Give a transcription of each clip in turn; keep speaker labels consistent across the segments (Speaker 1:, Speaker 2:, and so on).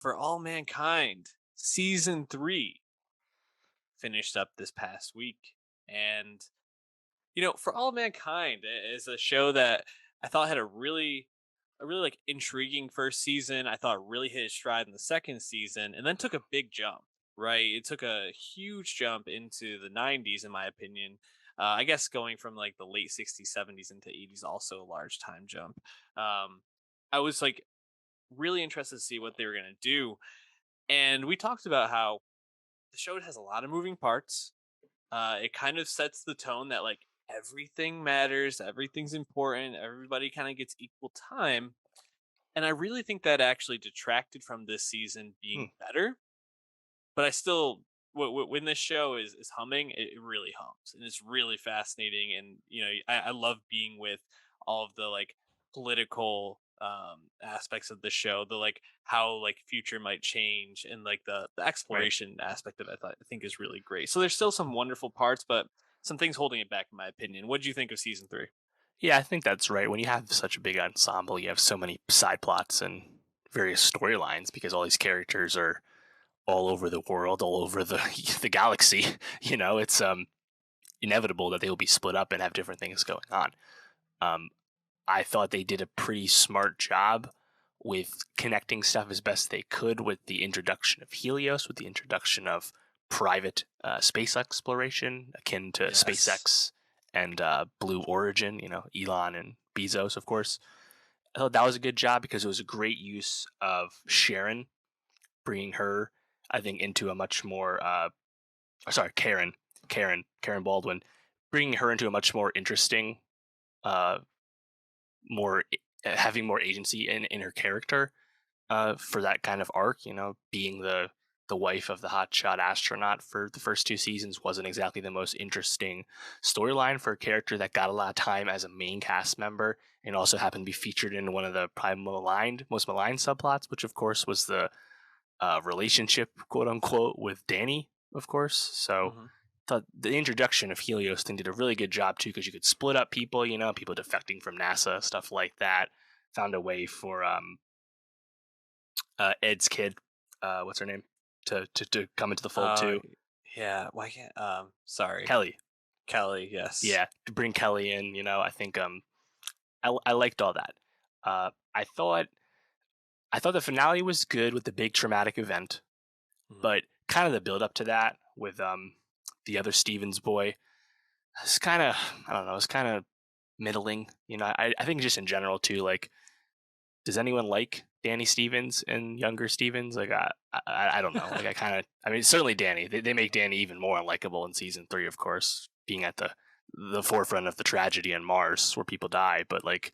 Speaker 1: For All Mankind, season 3 finished up this past week. And, For All Mankind is a show that I thought had a really like intriguing first season. I thought really hit its stride in the second season and then took a big jump, right? It took a huge jump into the 90s, in my opinion. I guess going from like the late 60s, 70s into 80s, also a large time jump. Um, I was like really interested to see what they were going to do. And we talked about how the show has a lot of moving parts. It kind of sets the tone that like everything matters, everything's important, everybody kind of gets equal time. And I really think that actually detracted from this season
Speaker 2: Hmm.
Speaker 1: being better. But I still, when this show is humming, it really hums, and it's really fascinating. And I love being with all of the like political aspects of the show, the like how like future might change, and like the
Speaker 2: Right.
Speaker 1: exploration aspect of it. I think is really great. So there's still some wonderful parts, but some things holding it back, in my opinion. What do you think of season 3?
Speaker 2: Yeah, I think that's right. When you have such a big ensemble, you have so many side plots and various storylines because all these characters are all over the world, all over the the galaxy. It's inevitable that they will be split up and have different things going on. Um, I thought they did a pretty smart job with connecting stuff as best they could with the introduction of Helios, with the introduction of private space exploration akin to
Speaker 1: Yes.
Speaker 2: SpaceX and Blue Origin, Elon and Bezos, of course. I thought that was a good job because it was a great use of Sharon, bringing her, I think, into a much more, sorry, Karen Baldwin, bringing her into a much more interesting uh, more having more agency in her character for that kind of arc. Being the wife of the hotshot astronaut for the first two seasons wasn't exactly the most interesting storyline for a character that got a lot of time as a main cast member and also happened to be featured in one of the probably most maligned subplots, which of course was the relationship, quote unquote, with Danny, of course. So
Speaker 1: Hmm.
Speaker 2: thought the introduction of Helios thing did a really good job too, because you could split up people, people defecting from NASA, stuff like that. Found a way for Ed's kid, what's her name, to come into the fold
Speaker 1: Uh,
Speaker 2: too.
Speaker 1: yeah. Why can't? Sorry,
Speaker 2: Kelly,
Speaker 1: Kelly. Yes.
Speaker 2: yeah, to bring Kelly in. I think I liked all that. I thought the finale was good with the big traumatic event,
Speaker 1: Mhm.
Speaker 2: but kind of the build up to that with the other Stevens boy, it's kind of, I don't know, it's kind of middling. I think just in general too, like, does anyone like Danny Stevens and younger Stevens? Like, I don't know. Like, I mean, certainly Danny. They make Danny even more unlikable in season 3, of course, being at the forefront of the tragedy on Mars where people die. But like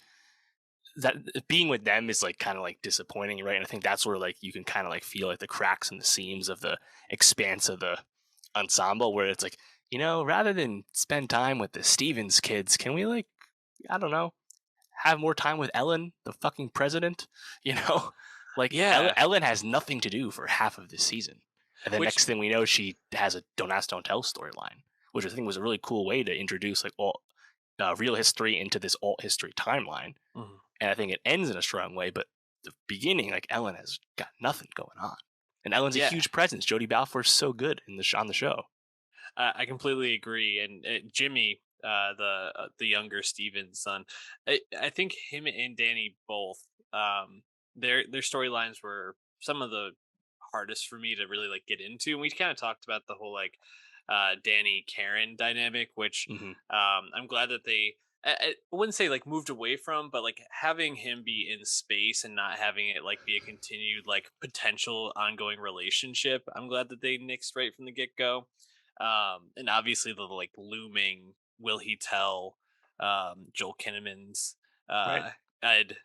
Speaker 2: that, being with them is like kind of like disappointing, right? And I think that's where like you can kind of like feel like the cracks and the seams of the expanse of the ensemble, where it's like, rather than spend time with the Stevens kids, can we like, I don't know, have more time with Ellen, the fucking president. You know, like
Speaker 1: Yeah.
Speaker 2: Ellen has nothing to do for half of this season, and then
Speaker 1: Which
Speaker 2: next thing we know, she has a "Don't Ask, Don't Tell" storyline, which I think was a really cool way to introduce like all real history into this alt history timeline.
Speaker 1: Mhm.
Speaker 2: And I think it ends in a strong way, but the beginning, like Ellen has got nothing going on, and Ellen's a
Speaker 1: Yeah,
Speaker 2: huge presence. Jodie Balfour's so good in on the show.
Speaker 1: I completely agree. And Jimmy, the younger Steven's son, I think him and Danny both, their storylines were some of the hardest for me to really like get into. And we kind of talked about the whole like Danny Karen dynamic, which
Speaker 2: Hmm.
Speaker 1: I'm glad that they. I wouldn't say like moved away from, but like having him be in space and not having it like be a continued like potential ongoing relationship. I'm glad that they nixed right from the get go. And obviously the like looming will he tell Joel Kinnaman's
Speaker 2: Right.
Speaker 1: Ed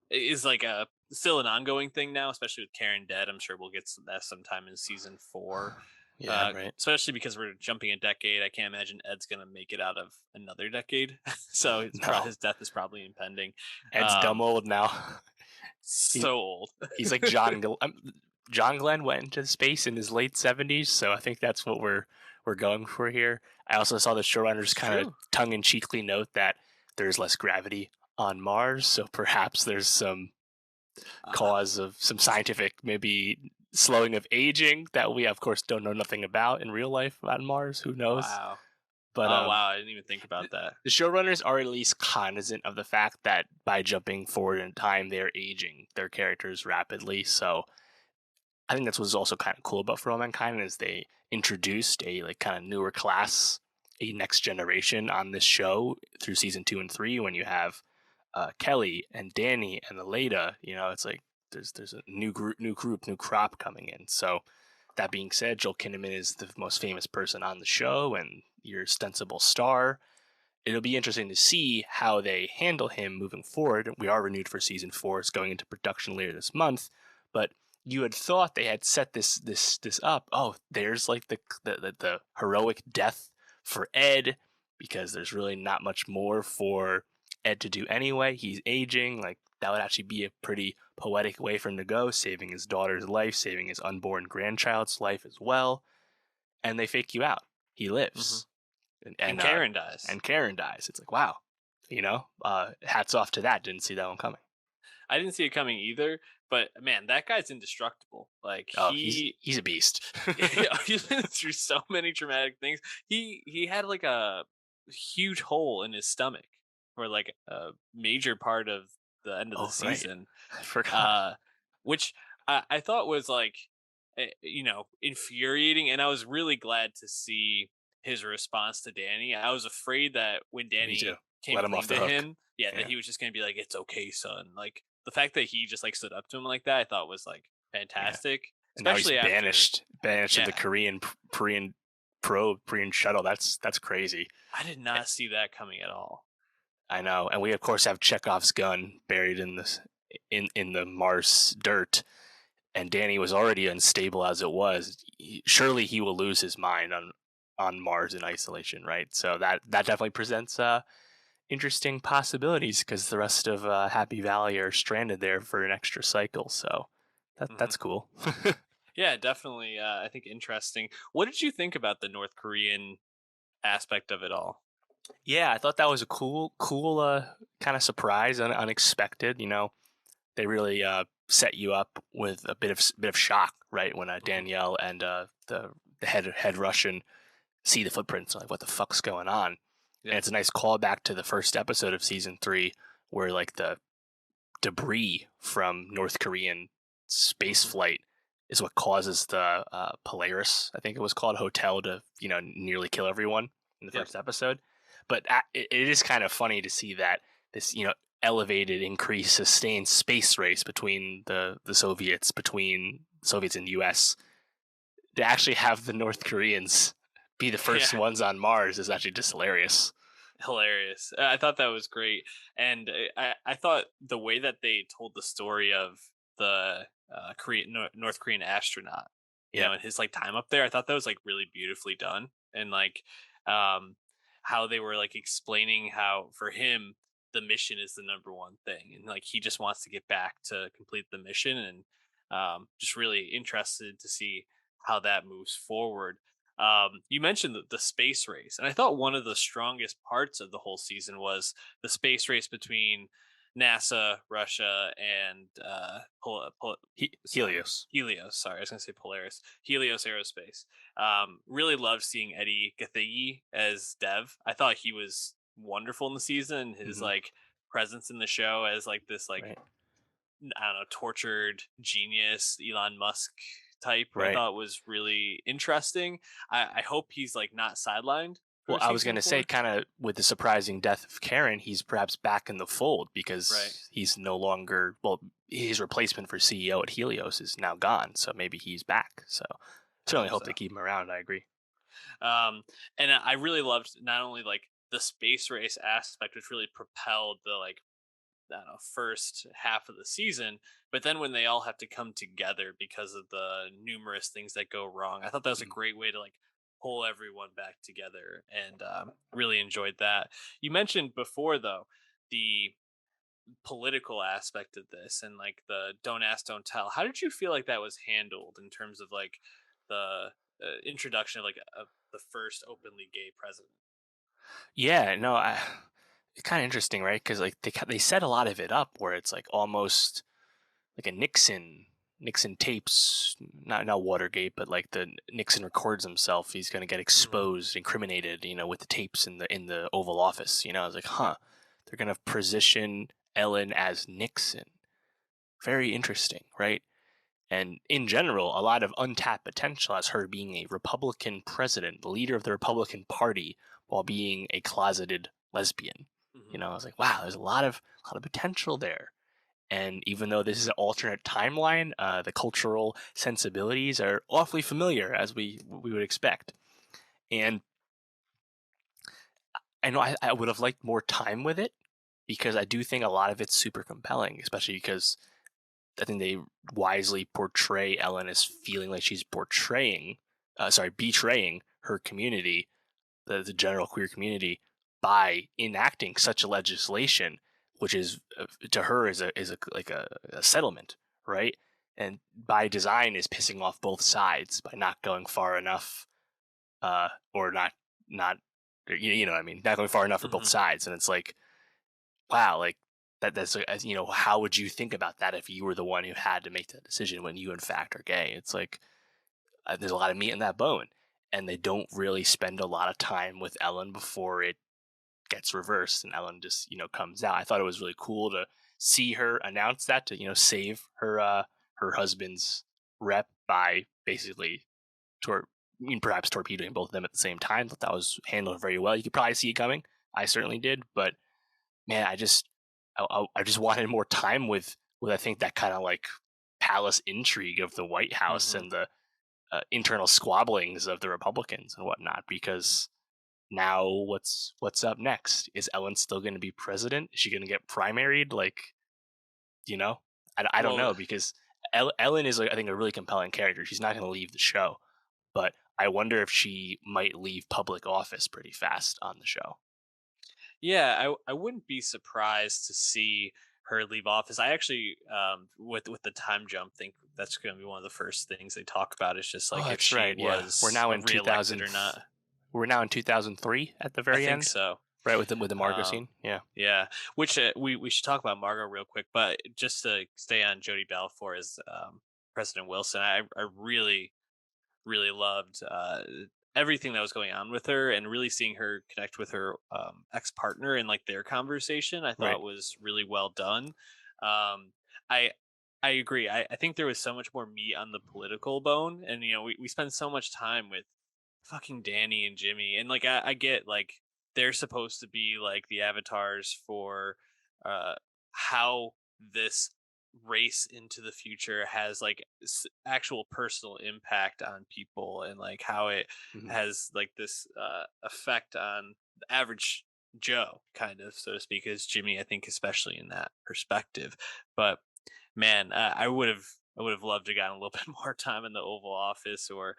Speaker 1: is like a still an ongoing thing now, especially with Karen dead. I'm sure we'll get that sometime in season 4.
Speaker 2: Yeah. Right.
Speaker 1: Especially because we're jumping a decade. I can't imagine Ed's gonna make it out of another decade. So
Speaker 2: No,
Speaker 1: his death is probably impending.
Speaker 2: Ed's dumb
Speaker 1: Um,
Speaker 2: old now. He,
Speaker 1: so old.
Speaker 2: he's like John Glenn went into space in his late 70s, so I think that's what we're going for here. I also saw the showrunners
Speaker 1: It's
Speaker 2: kind of
Speaker 1: true.
Speaker 2: tongue in cheekly note that there's less gravity on Mars, so perhaps there's some
Speaker 1: Uh,
Speaker 2: cause of some scientific maybe slowing of aging that we of course don't know nothing about in real life on Mars. Who knows?
Speaker 1: wow.
Speaker 2: But
Speaker 1: Oh wow, I didn't even think about that.
Speaker 2: the showrunners are at least cognizant of the fact that by jumping forward in time, they're aging their characters rapidly. So I think that's what's also kind of cool about For All Mankind is they introduced a like kind of newer class, a next generation on this show through season 2 and 3. When you have Kelly and Danny and Aleda, it's like there's a new crop coming in. So that being said, Joel Kinnaman is the most famous person on the show and your ostensible star. It'll be interesting to see how they handle him moving forward. We are renewed for season 4. It's going into production later this month, but you had thought they had set this up. Oh, there's like the heroic death for Ed because there's really not much more for Ed to do anyway. He's aging. Like that would actually be a pretty poetic way for him to go, saving his daughter's life, saving his unborn grandchild's life as well. And they fake you out. He
Speaker 1: Hmm.
Speaker 2: lives and
Speaker 1: And
Speaker 2: and, uh,
Speaker 1: Karen dies.
Speaker 2: and Karen dies. It's like wow, hats off to that. Didn't see that one coming.
Speaker 1: I didn't see it coming either, but man, that guy's indestructible. Like
Speaker 2: Oh, he's a beast.
Speaker 1: he's been through so many traumatic things. He had like a huge hole in his stomach for like a major part of the end of the
Speaker 2: Oh right,
Speaker 1: season,
Speaker 2: I forgot.
Speaker 1: uh, which I thought was like infuriating, and I was really glad to see his response to Danny. I was afraid that when
Speaker 2: Me too.
Speaker 1: Danny came
Speaker 2: Let him off
Speaker 1: clean
Speaker 2: the
Speaker 1: to
Speaker 2: hook.
Speaker 1: him, yeah, that
Speaker 2: Yeah,
Speaker 1: he was just gonna be like, "It's okay, son." Like the fact that he just like stood up to him like that, I thought was like
Speaker 2: yeah.
Speaker 1: fantastic,
Speaker 2: And now he's
Speaker 1: especially after.
Speaker 2: banished to the
Speaker 1: Yeah,
Speaker 2: Korean probe, Korean shuttle. That's crazy.
Speaker 1: I did
Speaker 2: Eh,
Speaker 1: not see that coming at all.
Speaker 2: I know. And we of course have Chekhov's gun buried in the Mars dirt. And Danny was already unstable as it was. Surely he will lose his mind on Mars in isolation, right? So that definitely presents interesting possibilities because the rest of Happy Valley are stranded there for an extra cycle. So
Speaker 1: Hmm.
Speaker 2: that's cool.
Speaker 1: Yeah, definitely. I think interesting. What did you think about the North Korean aspect of it all?
Speaker 2: Yeah, I thought that was a cool kind of surprise, unexpected. They really set you up with a bit of shock, right? When
Speaker 1: Hmm.
Speaker 2: Danielle and the head Russian see the footprints, like what the fuck's going on? And
Speaker 1: Yeah.
Speaker 2: it's a nice callback to the first episode of season 3, where like the debris from North Korean space
Speaker 1: Hmm.
Speaker 2: flight is what causes the Polaris, I think it was called, hotel to nearly kill everyone in the
Speaker 1: Yep.
Speaker 2: first episode. But it is kind of funny to see that this elevated, increased, sustained space race between the Soviets, between Soviets and U.S. to actually have the North Koreans be the
Speaker 1: Yeah.
Speaker 2: first ones on Mars is actually just hilarious.
Speaker 1: Hilarious. I thought that was great, and I thought the way that they told the story of the North Korean astronaut,
Speaker 2: Yeah.
Speaker 1: and his like time up there, I thought that was like really beautifully done, and like um, how they were like explaining how for him the mission is the number one thing, and like he just wants to get back to complete the mission, and just really interested to see how that moves forward. You mentioned the space race, and I thought one of the strongest parts of the whole season was the space race between NASA, Russia, and
Speaker 2: Helios.
Speaker 1: Helios. Sorry, I was going to say Polaris. Helios Aerospace. Really loved seeing Eddie Gathegi as Dev. I thought he was wonderful in the season. His
Speaker 2: Hmm.
Speaker 1: like presence in the show as like this like
Speaker 2: Right.
Speaker 1: I don't know, tortured genius Elon Musk type, I
Speaker 2: Right.
Speaker 1: thought was really interesting. I hope he's like not sidelined
Speaker 2: Well,
Speaker 1: for
Speaker 2: I was
Speaker 1: season
Speaker 2: gonna say,
Speaker 1: four.
Speaker 2: kind of with the surprising death of Karen, he's perhaps back in the fold
Speaker 1: Right.
Speaker 2: because he's no longer. Well, his replacement for CEO at Helios is now gone, so maybe he's back. So
Speaker 1: I
Speaker 2: certainly
Speaker 1: hope
Speaker 2: hope they
Speaker 1: so.
Speaker 2: keep him around. I agree.
Speaker 1: And I really loved not only like the space race aspect, which really propelled the like I don't know, first half of the season. But then when they all have to come together because of the numerous things that go wrong, I thought that was a
Speaker 2: Mm.
Speaker 1: great way to like pull everyone back together, and really enjoyed that. You mentioned before though the political aspect of this and like the don't ask, don't tell. How did you feel like that was handled in terms of like the introduction of like the first openly gay president?
Speaker 2: Yeah, no, it's kind of interesting, right? Because like they set a lot of it up where it's like almost a Nixon tapes, not Watergate, but like the Nixon records himself. He's going to get
Speaker 1: Mhm.
Speaker 2: exposed, incriminated, with the tapes in the Oval Office. I was like, huh, they're going to position Ellen as Nixon. Very interesting, right? And in general, a lot of untapped potential as her being a Republican president, the leader of the Republican Party, while being a closeted lesbian.
Speaker 1: Mhm.
Speaker 2: I was like, wow, there's a lot of potential there. And even though this is an alternate timeline, the cultural sensibilities are awfully familiar as we would expect. And I know I would have liked more time with it because I do think a lot of it's super compelling, especially because I think they wisely portray Ellen as feeling like she's betraying her community, the general queer community, by enacting such a legislation, which is to her is a like a settlement, right? And by design is pissing off both sides by not going far enough, or not you know what I mean, not going far enough for both
Speaker 1: Mhm.
Speaker 2: sides, and it's like wow, like that's how would you think about that if you were the one who had to make that decision when you in fact are gay? It's like there's a lot of meat in that bone, and they don't really spend a lot of time with Ellen before it gets reversed and Ellen just comes out. I thought it was really cool to see her announce that to save her husband's rep by basically tor- perhaps torpedoing both of them at the same time. Thought that was handled very well. You could probably see it coming. I certainly did, but man, I just wanted more time with I think that kind of like palace intrigue of the White House
Speaker 1: Mhm.
Speaker 2: and the internal squabblings of the Republicans and whatnot. Because now, what's up next? Is Ellen still going to be president? Is she going to get primaried? Like, you know, I don't
Speaker 1: Well,
Speaker 2: know because Ellen is like, I think a really compelling character. She's not going to leave the show, but I wonder if she might leave public office pretty fast on the show.
Speaker 1: yeah, I wouldn't be surprised to see her leave office. I actually, with the time jump, think that's going to be one of the first things they talk about. Is just
Speaker 2: Oh,
Speaker 1: like if
Speaker 2: that's
Speaker 1: she
Speaker 2: right. Yeah,
Speaker 1: was reelected or not.
Speaker 2: we're now in 2003 at the
Speaker 1: I
Speaker 2: very
Speaker 1: think
Speaker 2: end,
Speaker 1: so.
Speaker 2: right with the Margot
Speaker 1: Um,
Speaker 2: scene. Yeah,
Speaker 1: yeah, which we should talk about Margot real quick, but just to stay on Jodie Balfour as President Wilson, I really loved everything that was going on with her, and really seeing her connect with her ex partner and like their conversation. I
Speaker 2: right.
Speaker 1: thought was really well done. Um, I I agree. I think there was so much more meat on the political bone, and we spend so much time with fucking Danny and Jimmy, and like I get like they're supposed to be like the avatars for uh how this race into the future has like actual personal impact on people, and like how it
Speaker 2: Mhm.
Speaker 1: has like this effect on the average Joe, kind of, so to speak, as Jimmy, I think, especially in that perspective. But man, I would have loved to gotten a little bit more time in the Oval Office, or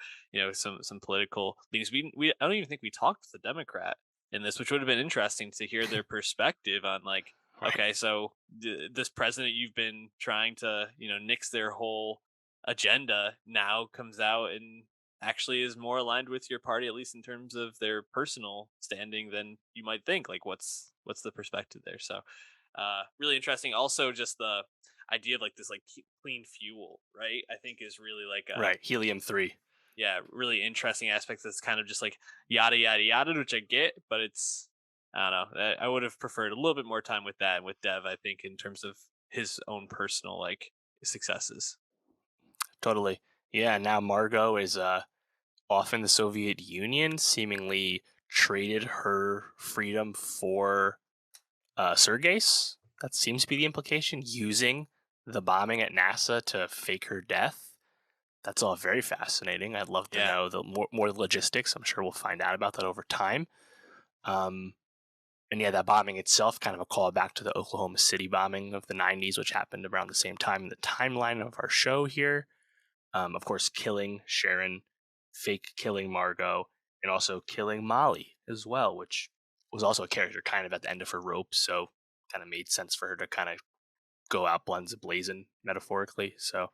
Speaker 1: some political things. We I don't even think we talked to the Democrat in this, which would have been interesting to hear their perspective on like,
Speaker 2: Right.
Speaker 1: okay, so this president you've been trying to nix their whole agenda now comes out and actually is more aligned with your party, at least in terms of their personal standing, than you might think. Like, what's the perspective there? So really interesting. Also, just the idea of like this like clean fuel, right? I think is really like
Speaker 2: Right. Helium-3.
Speaker 1: yeah, really interesting aspects. That's kind of just like yada yada yada, which I get, but it's I don't know. I would have preferred a little bit more time with that and with Dev. I think in terms of his own personal like successes.
Speaker 2: Totally. Yeah. Now Margot is off in the Soviet Union, seemingly traded her freedom for Sergei's. That seems to be the implication. Using the bombing at NASA to fake her death. That's all very fascinating. I'd love to
Speaker 1: Yeah,
Speaker 2: know the more logistics. I'm sure we'll find out about that over time. Um, and yeah, that bombing itself, kind of a callback to the Oklahoma City bombing of the 90s, which happened around the same time in the timeline of our show here. Of course, killing Sharon, fake killing Margot, and also killing Molly as well, which was also a character kind of at the end of her rope. So kind of made sense for her to kind of go out blends blazing metaphorically. So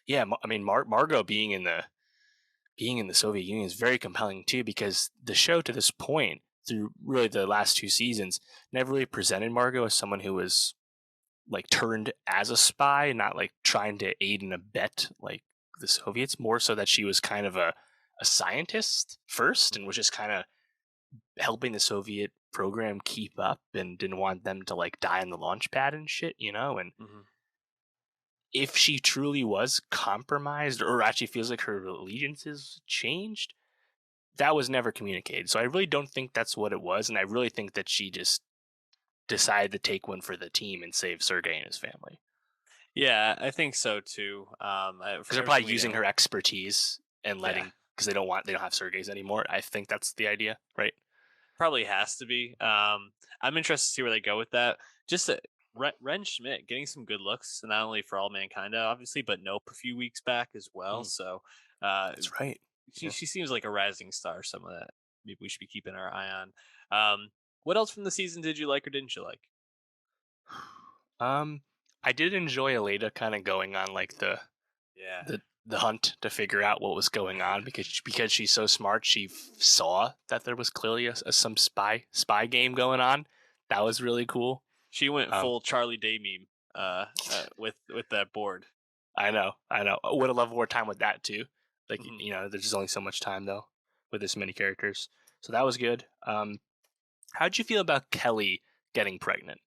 Speaker 2: yeah, I mean, Margot being in the Soviet Union is very compelling too, because the show to this point, through really the last two seasons, never really presented Margot as someone who was like turned as a spy, not like trying to aid and abet like the Soviets, more so that she was kind of a scientist first and was just kind of helping the Soviet program keep up and didn't want them to like die on the launch pad and shit, you know? And
Speaker 1: Hmm.
Speaker 2: if she truly was compromised or actually feels like her allegiances changed, that was never communicated. So I really don't think that's what it was. And I really think that she just decided to take one for the team and save Sergei and his family.
Speaker 1: Yeah, I think so too.
Speaker 2: Because
Speaker 1: From
Speaker 2: they're
Speaker 1: everything
Speaker 2: probably
Speaker 1: we
Speaker 2: using
Speaker 1: know,
Speaker 2: her expertise and
Speaker 1: yeah,
Speaker 2: letting, because they don't have Sergei's anymore. I think that's the idea, right?
Speaker 1: probably has to be. I'm interested to see where they go with that. Just Ren Schmidt getting some good looks, not only for All Mankind, obviously, but Nope a few weeks back as well.
Speaker 2: Mm,
Speaker 1: So uh,
Speaker 2: that's right. Yeah.
Speaker 1: she seems like a rising star. Some of that maybe we should be keeping our eye on. What else from the season did you like or didn't you like?
Speaker 2: Um, I did enjoy Aleda kind of going on like
Speaker 1: Yeah,
Speaker 2: the hunt to figure out what was going on because she's so smart. She saw that there was clearly some spy game going on. That was really cool.
Speaker 1: she went
Speaker 2: Um,
Speaker 1: full Charlie Day meme with that board.
Speaker 2: I know. I would have loved more time with that too. Like
Speaker 1: Hmm.
Speaker 2: there's just only so much time though with this many characters. So that was good. How'd you feel about Kelly getting pregnant?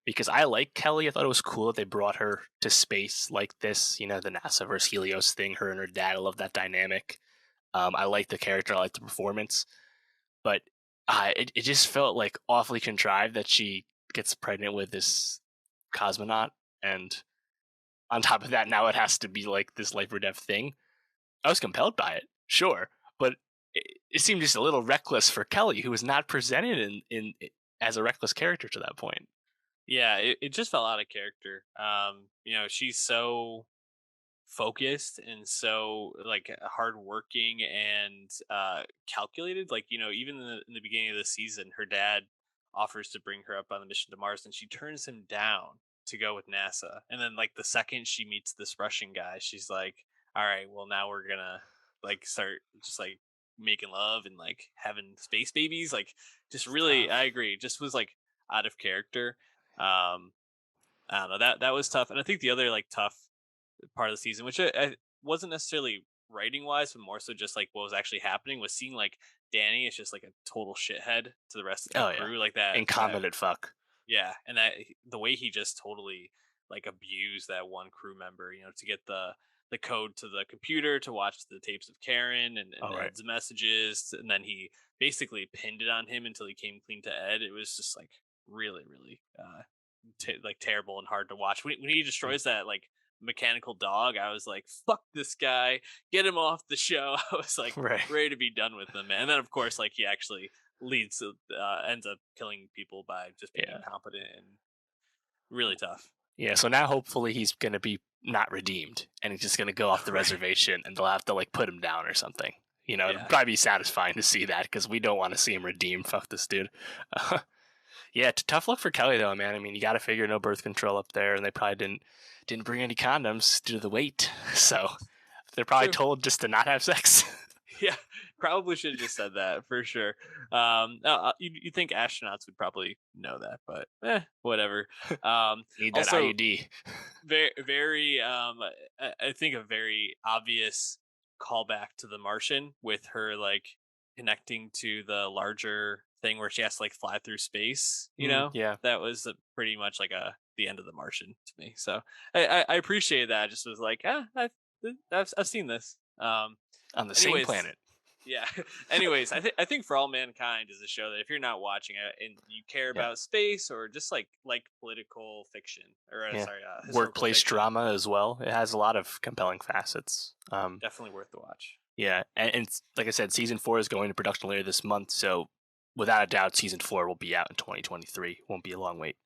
Speaker 2: Because I like Kelly. I thought it was cool that they brought her to space like this. The NASA versus Helios thing. Her and her dad. I love that dynamic. I like the character. I like the performance. But it just felt like awfully contrived that she gets pregnant with this cosmonaut, and on top of that, now it has to be like this life or death thing. I was compelled by it, sure, but it seemed just a little reckless for Kelly, who was not presented in as a reckless character to that point.
Speaker 1: Yeah, it just fell out of character. She's so focused and so like hardworking and calculated. Like even in the beginning of the season, her dad offers to bring her up on the mission to Mars, and she turns him down to go with NASA. And then like the second she meets this Russian guy, she's like, "All right, well now we're gonna like start just like making love and like having space babies." Like just
Speaker 2: It's
Speaker 1: really, I
Speaker 2: tough.
Speaker 1: agree. Just was like out of character. Um, I don't know, that was tough, and I think the other like tough part of the season, which I wasn't necessarily writing wise, but more so just like what was actually happening, was seeing like Danny is just like a total shithead to the rest of the
Speaker 2: Oh yeah,
Speaker 1: crew, like that
Speaker 2: incompetent fuck.
Speaker 1: yeah, and that the way he just totally like abused that one crew member, to get the code to the computer to watch the tapes of Karen and
Speaker 2: All right,
Speaker 1: Ed's messages, and then he basically pinned it on him until he came clean to Ed. It was just like really, really like terrible and hard to watch. When he
Speaker 2: mm,
Speaker 1: destroys that like mechanical dog, I was like, "Fuck this guy, get him off the show." I was like
Speaker 2: right,
Speaker 1: ready to be done with him, man. And then of course, like he actually ends up killing people by just being
Speaker 2: yeah,
Speaker 1: incompetent and really tough.
Speaker 2: yeah. So now hopefully he's gonna be not redeemed, and he's just gonna go off the
Speaker 1: Right?
Speaker 2: reservation, and they'll have to like put him down or something. It'd
Speaker 1: Yeah.
Speaker 2: probably be satisfying to see that because we don't want to see him redeemed. Fuck this dude. Yeah, tough luck for Kelly though, man. I mean, you got to figure no birth control up there, and they probably didn't bring any condoms due to the weight. So they're probably
Speaker 1: True.
Speaker 2: told just to not have sex.
Speaker 1: Yeah. Probably should have just said that for sure. You think astronauts would probably know that, but whatever.
Speaker 2: Need that
Speaker 1: Also,
Speaker 2: IUD.
Speaker 1: very, very. I think a very obvious callback to The Martian with her like connecting to the larger thing where she has to like fly through space.
Speaker 2: Yeah,
Speaker 1: That was pretty much like the end of The Martian to me. So I appreciate that. I just was like, I've seen this.
Speaker 2: on the same
Speaker 1: Anyways,
Speaker 2: planet.
Speaker 1: yeah. Anyways, I think For All Mankind is a show that if you're not watching it and you care
Speaker 2: Yeah,
Speaker 1: about space or just like political fiction or
Speaker 2: yeah.
Speaker 1: sorry, historical
Speaker 2: Workplace
Speaker 1: fiction,
Speaker 2: drama as well. It has a lot of compelling facets.
Speaker 1: definitely worth the watch.
Speaker 2: Yeah, and like I said, season 4 is going to production later this month. So without a doubt, season 4 will be out in 2023. Won't be a long wait.